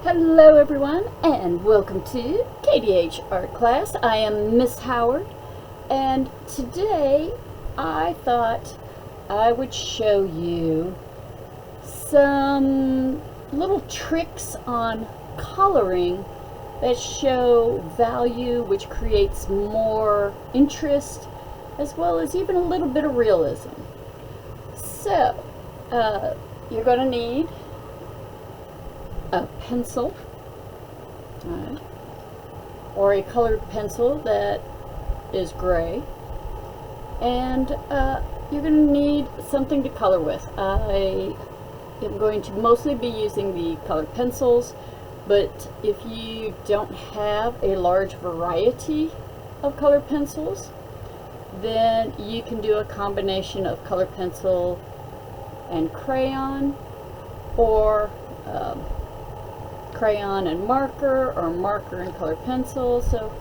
Hello everyone, and welcome to Kdh Art Class. I am Miss Howard, and today I thought I would show you some little tricks on coloring that show value, which creates more interest, as well as even a little bit of realism. So, you're going to need a pencil, or a colored pencil that is gray, and you're going to need something to color with. I am going to mostly be using the colored pencils, but if you don't have a large variety of colored pencils, then you can do a combination of colored pencil and crayon, or crayon and marker, or marker and colored pencil. So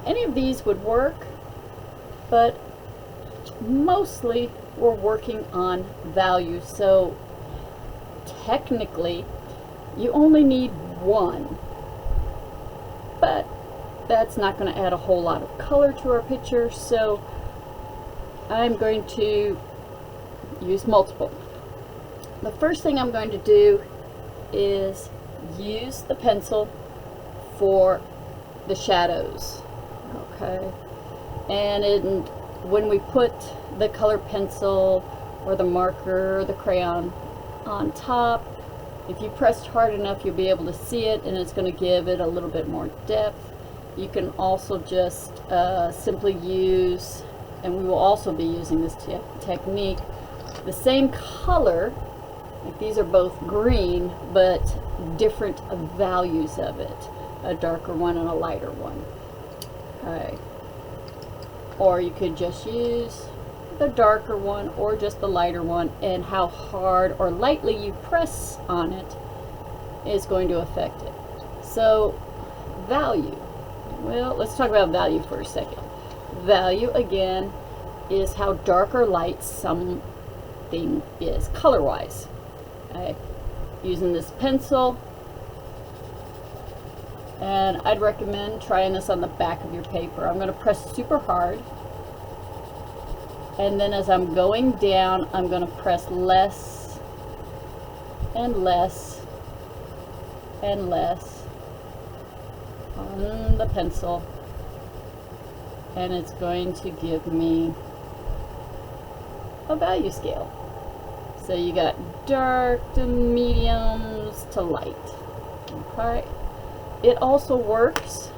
any of these would work, but mostly we're working on value. So technically you only need one, but that's not going to add a whole lot of color to our picture, so I'm going to use multiple. The first thing I'm going to do is use the pencil for the shadows, okay? And when we put the color pencil or the marker or the crayon on top, if you pressed hard enough, you'll be able to see it, and it's going to give it a little bit more depth. You can also just simply use, and we will also be using this technique, the same color. Like these are both green, but different values of it. A darker one and a lighter one. Okay. Or you could just use the darker one or just the lighter one, and how hard or lightly you press on it is going to affect it. So value. Well, let's talk about value for a second. Value, again, is how dark or light something is color-wise. Okay. Using this pencil, and I'd recommend trying this on the back of your paper. I'm going to press super hard, and then as I'm going down, I'm going to press less and less and less on the pencil, and it's going to give me a value scale. So you got dark to mediums to light. Okay. It also works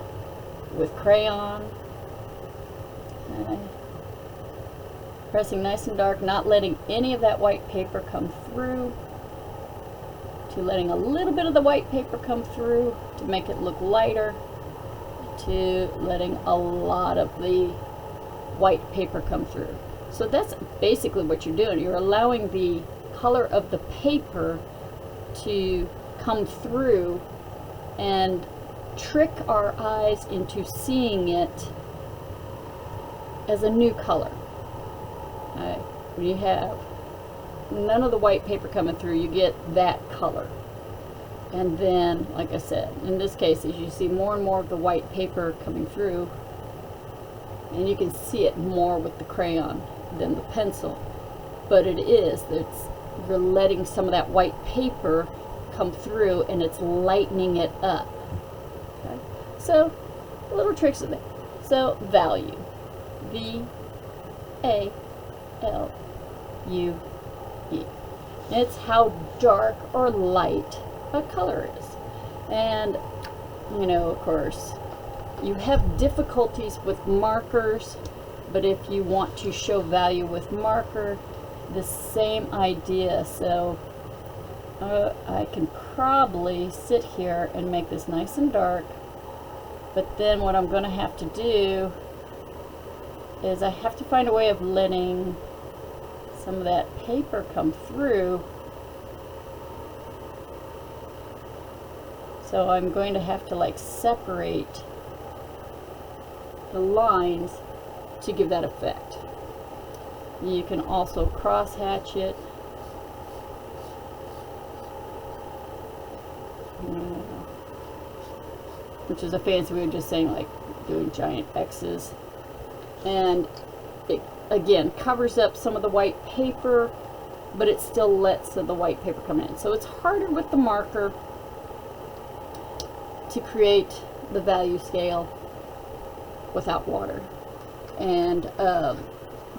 with crayon. Okay. Pressing nice and dark, not letting any of that white paper come through, to letting a little bit of the white paper come through to make it look lighter, to letting a lot of the white paper come through. So that's basically what you're doing. You're allowing the color of the paper to come through and trick our eyes into seeing it as a new color. Right. When you have none of the white paper coming through, you get that color. And then, like I said, in this case, as you see more and more of the white paper coming through, and you can see it more with the crayon than the pencil, but you're letting some of that white paper come through, and it's lightening it up. Okay? So little tricks of that. So value, V-A-L-U-E. It's how dark or light a color is. And you know, of course, you have difficulties with markers, but if you want to show value with marker, the same idea. So I can probably sit here and make this nice and dark, but then what I'm going to have to do is I have to find a way of letting some of that paper come through. So I'm going to have to like separate the lines to give that effect. You can also cross hatch it which is a fancy way of just saying like doing giant X's. And it again covers up some of the white paper, but it still lets the white paper come in. So it's harder with the marker to create the value scale without water. And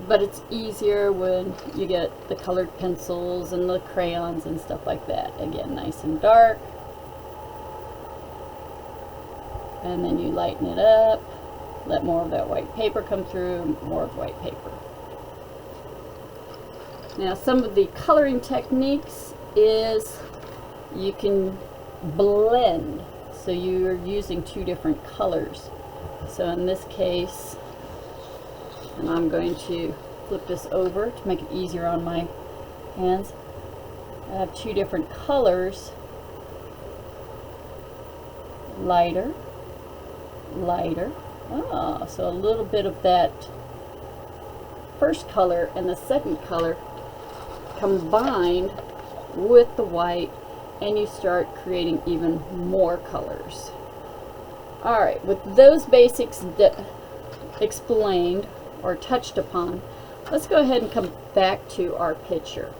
but it's easier when you get the colored pencils and the crayons and stuff like that. Again, nice and dark. And then you lighten it up, let more of that white paper come through, more of the white paper. Now some of the coloring techniques is you can blend. So you're using two different colors. So in this case, and I'm going to flip this over to make it easier on my hands. I have two different colors, lighter, lighter. Ah, so a little bit of that first color and the second color combined with the white, and you start creating even more colors. All right, with those basics explained or touched upon, let's go ahead and come back to our picture.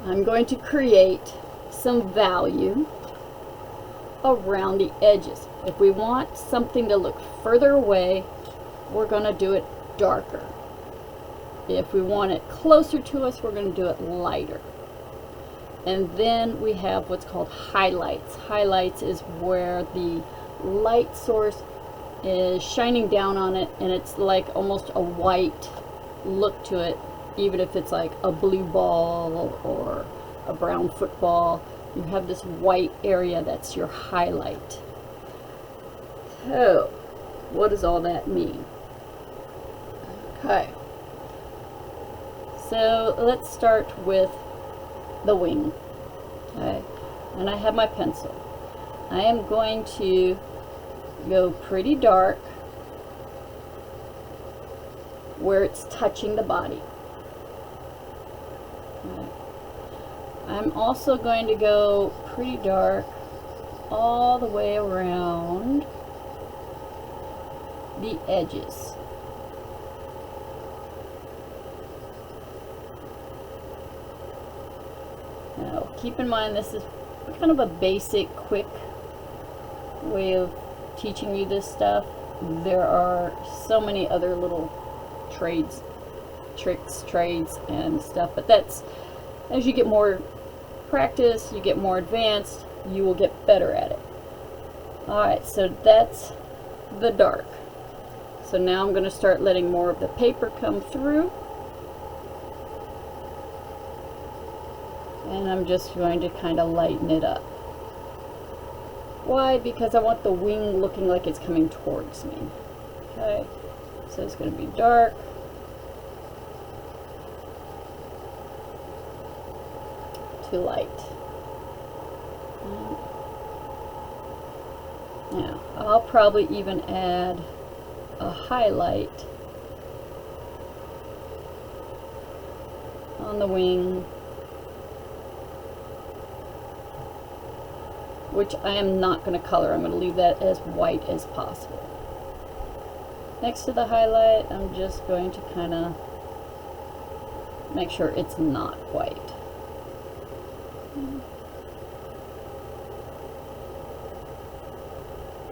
I'm going to create some value around the edges. If we want something to look further away, we're going to do it darker. If we want it closer to us, we're going to do it lighter. And then we have what's called highlights. Highlights is where the light source is shining down on it, and it's like almost a white look to it, even if it's like a blue ball or a brown football. You have this white area that's your highlight. So, what does all that mean? Okay. So, let's start with the wing. Okay. And I have my pencil. I am going to go pretty dark where it's touching the body. Okay. I'm also going to go pretty dark all the way around the edges. Now, keep in mind this is kind of a basic, quick way of teaching you this stuff. There are so many other little trades and stuff, but that's, as you get more practice, you get more advanced, you will get better at it. Alright, so that's the dark. So now I'm going to start letting more of the paper come through. And I'm just going to kind of lighten it up. Why? Because I want the wing looking like it's coming towards me. Okay, so it's going to be dark. To light. Now, I'll probably even add a highlight on the wing, which I am not going to color. I'm going to leave that as white as possible. Next to the highlight, I'm just going to kind of make sure it's not white.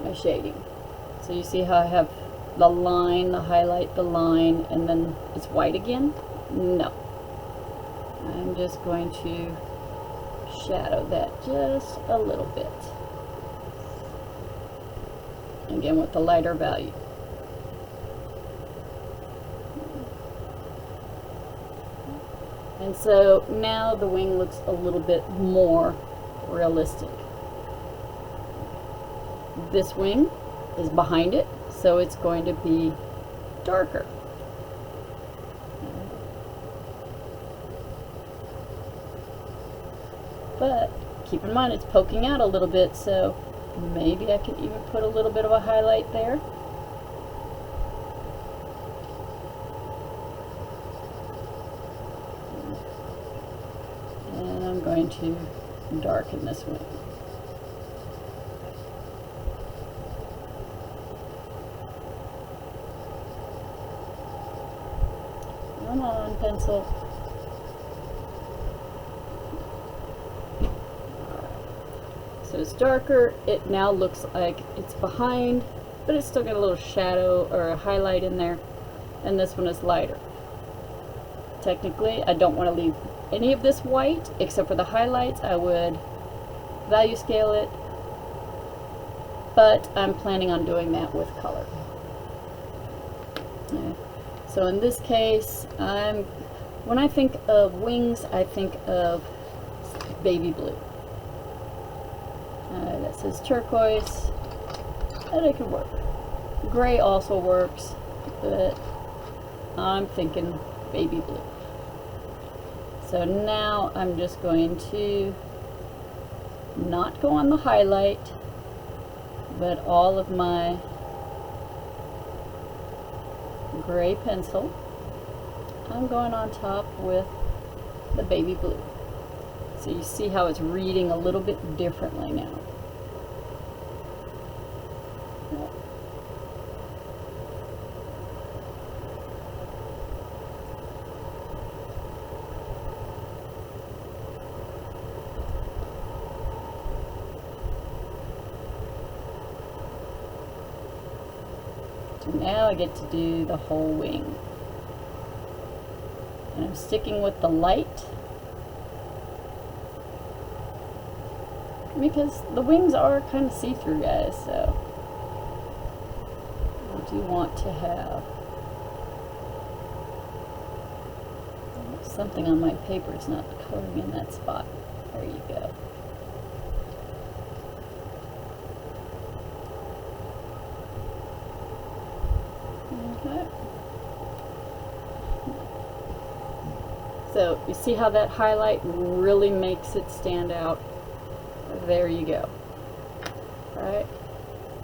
My shading. So you see how I have the line, the highlight, the line, and then it's white again? No. I'm just going to shadow that just a little bit. Again with the lighter value. And so now the wing looks a little bit more realistic. This wing is behind it, so it's going to be darker. But keep in mind it's poking out a little bit, so maybe I can even put a little bit of a highlight there. And I'm going to darken this wing. Come on, pencil. So it's darker. It now looks like it's behind, but it's still got a little shadow or a highlight in there. And this one is lighter. Technically, I don't want to leave any of this white except for the highlights. I would value scale it, but I'm planning on doing that with color. Okay. So in this case, when I think of wings, I think of baby blue. That says turquoise, and it can work. Gray also works, but I'm thinking baby blue. So now I'm just going to not go on the highlight, but all of my gray pencil, I'm going on top with the baby blue. So you see how it's reading a little bit differently now. So now I get to do the whole wing. And I'm sticking with the light because the wings are kind of see-through, guys, so I do want to have something on my paper. It's not coloring in that spot. There you go. Okay. So you see how that highlight really makes it stand out? There you go. All right.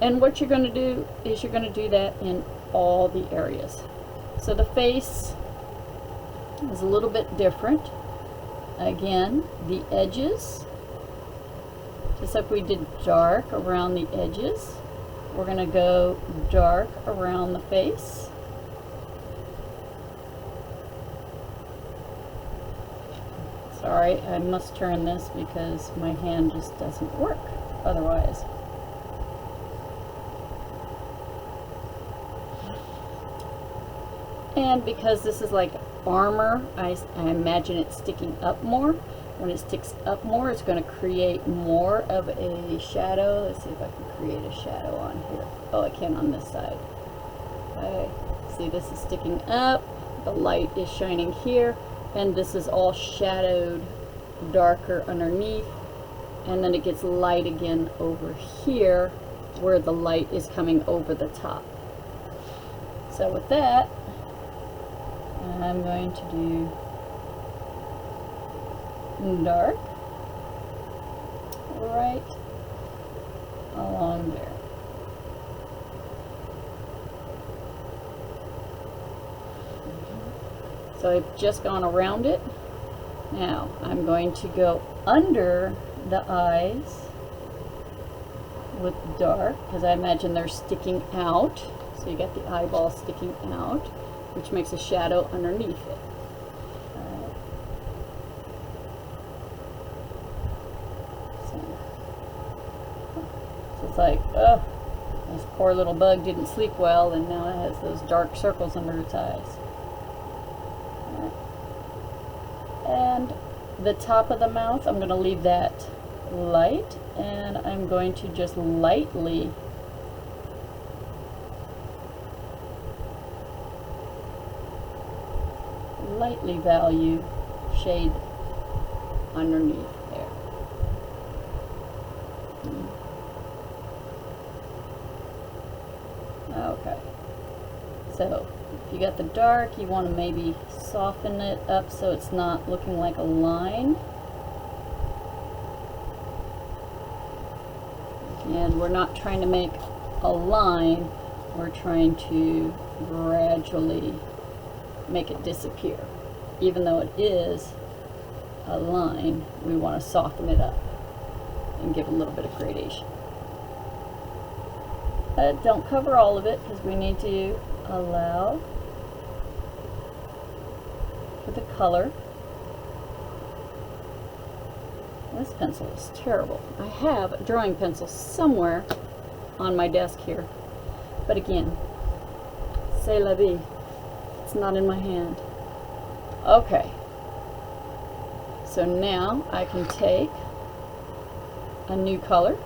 And what you're going to do is you're going to do that in all the areas. So the face is a little bit different. Again, the edges, just like we did dark around the edges, we're going to go dark around the face. Sorry, I must turn this because my hand just doesn't work otherwise. And because this is like armor, I imagine it sticking up more. When it sticks up more, it's going to create more of a shadow. Let's see if I can create a shadow on here. Oh, I can on this side. Okay, see, this is sticking up. The light is shining here. And this is all shadowed darker underneath, and then it gets light again over here where the light is coming over the top. So with that, I'm going to do dark right along there. So I've just gone around it. Now I'm going to go under the eyes with dark, because I imagine they're sticking out. So you got the eyeball sticking out, which makes a shadow underneath it. Alright. So it's like, oh, this poor little bug didn't sleep well, and now it has those dark circles under its eyes. And the top of the mouth, I'm going to leave that light, and I'm going to just lightly value shade underneath there. Okay, so if you got the dark, you want to maybe soften it up so it's not looking like a line. And we're not trying to make a line, we're trying to gradually make it disappear. Even though it is a line, we want to soften it up. and give a little bit of gradation. Don't cover all of it because we need to allow for the color. This pencil is terrible. I have a drawing pencil somewhere on my desk here, but again, c'est la vie. It's not in my hand. Okay, so now I can take a new color.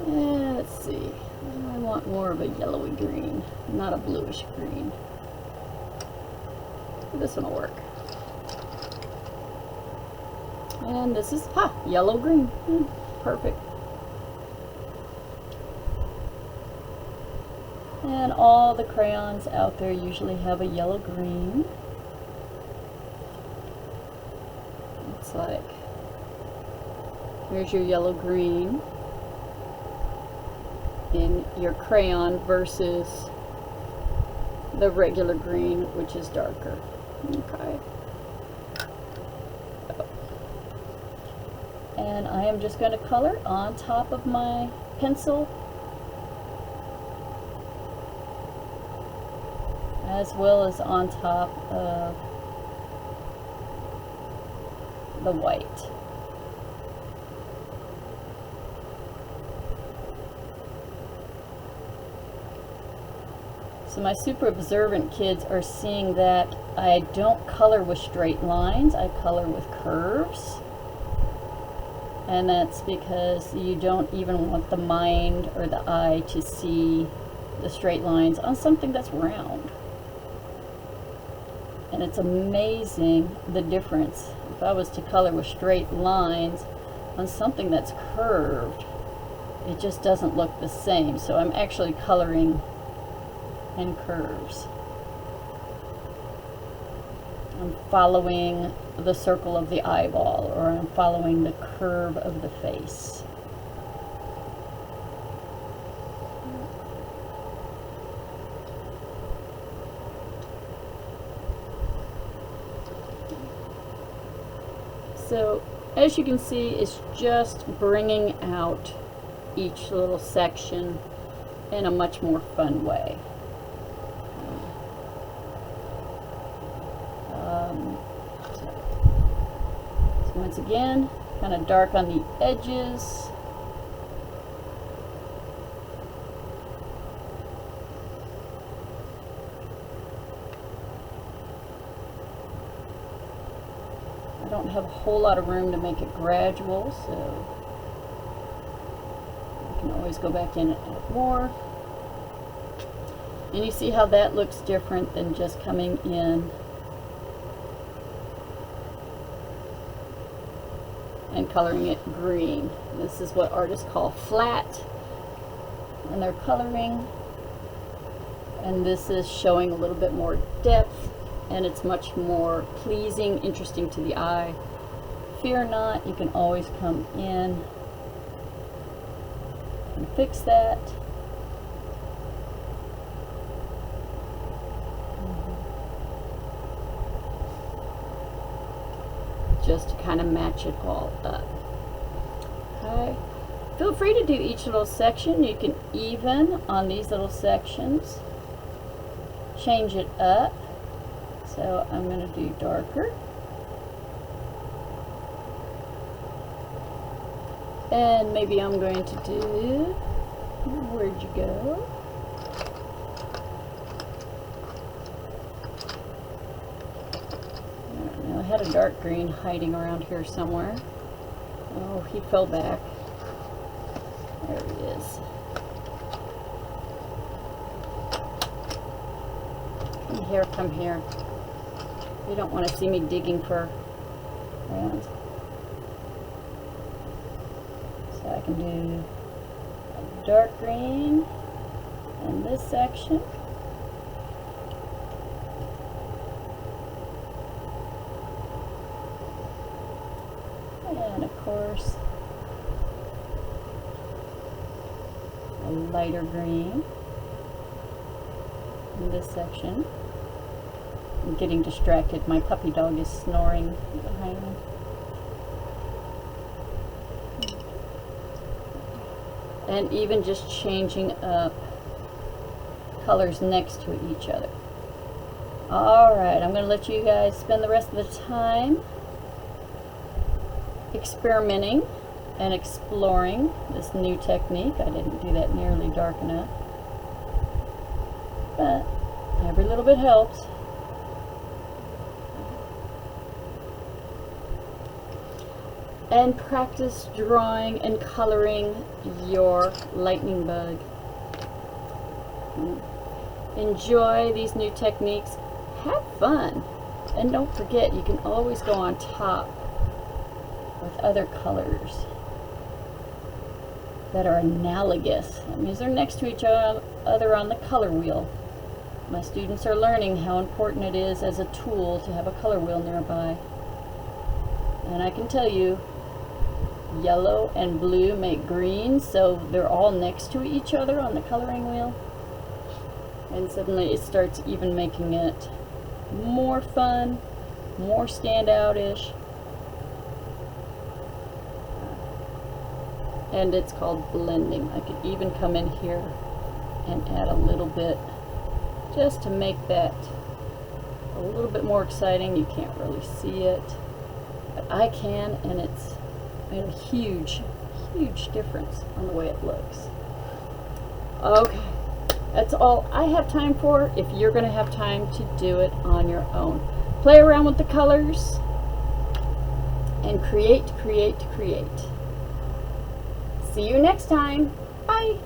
And let's see, I want more of a yellowy green, not a bluish green. This one will work. And this is, yellow green. Perfect. And all the crayons out there usually have a yellow green. It's like, here's your yellow green in your crayon versus the regular green, which is darker. Okay. And I am just going to color on top of my pencil, as well as on top of the white. So my super observant kids are seeing that I don't color with straight lines, I color with curves. And that's because you don't even want the mind or the eye to see the straight lines on something that's round. And it's amazing the difference. If I was to color with straight lines on something that's curved, it just doesn't look the same. So I'm actually coloring in curves. I'm following the circle of the eyeball, or I'm following the curve of the face. So as you can see, it's just bringing out each little section in a much more fun way. So once again, kind of dark on the edges. I don't have a whole lot of room to make it gradual, so I can always go back in and add more. And you see how that looks different than just coming in and coloring it green. This is what artists call flat when they're coloring, and this is showing a little bit more depth, and it's much more pleasing, interesting to the eye. Fear not, you can always come in and fix that. Just to kind of match it all up. Okay. Feel free to do each little section. You can even on these little sections change it up. So I'm going to do darker. And maybe I'm going to do, where'd you go? I had a dark green hiding around here somewhere. Oh, he fell back. There he is. Come here, come here. You don't want to see me digging for crayons. So I can do a dark green in this section. And of course, a lighter green in this section. I'm getting distracted. My puppy dog is snoring behind me. and even just changing up colors next to each other. Alright, I'm going to let you guys spend the rest of the time experimenting and exploring this new technique. I didn't do that nearly dark enough, but every little bit helps. And practice drawing and coloring your lightning bug. Enjoy these new techniques. Have fun. And don't forget, you can always go on top with other colors that are analogous. That means they're next to each other on the color wheel. My students are learning how important it is as a tool to have a color wheel nearby. And I can tell you, yellow and blue make green, so they're all next to each other on the coloring wheel. And suddenly it starts even making it more fun, more standout-ish. And it's called blending. I could even come in here and add a little bit just to make that a little bit more exciting. You can't really see it, but I can, and it's made a huge, huge difference on the way it looks. Okay, that's all I have time for. If you're going to have time to do it on your own, play around with the colors and create. See you next time. Bye.